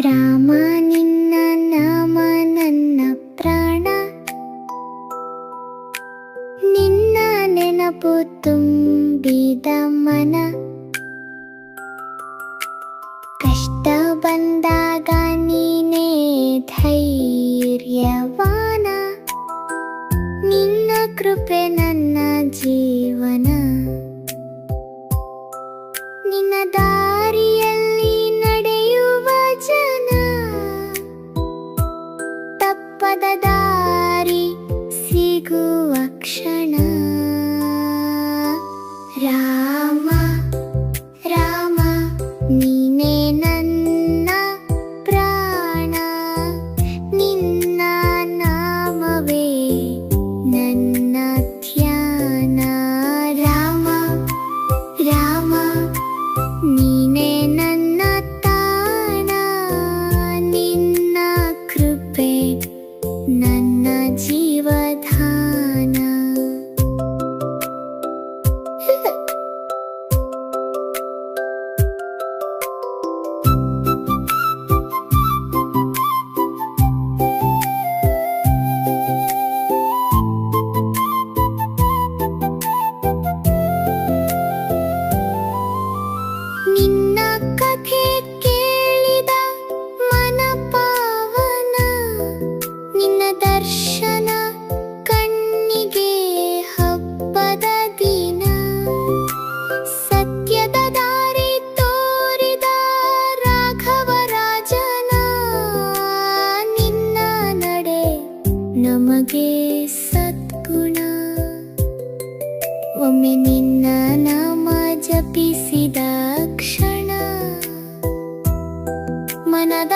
ರಾಮ ನಿನ್ನ ನಾಮ ನನ್ನ ಪ್ರಾಣ, ನಿನ್ನ ನೆನಪು ತುಂಬಿದ ಮನ. ಕಷ್ಟ ಬಂದಾಗ ನೀನೇ ಧೈರ್ಯವಾನ, ನಿನ್ನ ಕೃಪೆ ನನ್ನ ಜೀವನ. ನಿನ್ನ ದಾರಿಯಲ್ಲಿ ನಡೆಯುವ ಜನ, ತಪ್ಪದ ದಾರಿ ಸಿಗುವ ಕ್ಷಣ. ರಾಮ ರಾಮ ನೀನೇ ನನ್ನ ಪ್ರಾಣ, ನಿನ್ನ ನಾಮವೇ ನನ್ನ ಧ್ಯಾನ. ರಾಮ ರಾಮ ನೀನೇ ನನ್ನ ತಾಣ, ನಿನ್ನ ಕೃಪೆ ನನ್ನ ಜೀವಧಾನ. ನಿನ್ನ ಕಥೆ ಕೇಳಿದ ಮನ ಪಾವನ, ನಿನ್ನ ದರ್ಶನ ಕಣ್ಣಿಗೆ ಹಬ್ಬದ ದಿನ. ಸತ್ಯದ ದಾರಿ ತೋರಿದ ರಾಘವ ರಾಜನ, ನಿನ್ನ ನಡೆ ನಮಗೆ ಸದ್ಗುಣ. ಒಮ್ಮೆ ನಿನ್ನ ನಾಮ ಜಪಿಸಿದ ಕ್ಷಣ, ಮನದ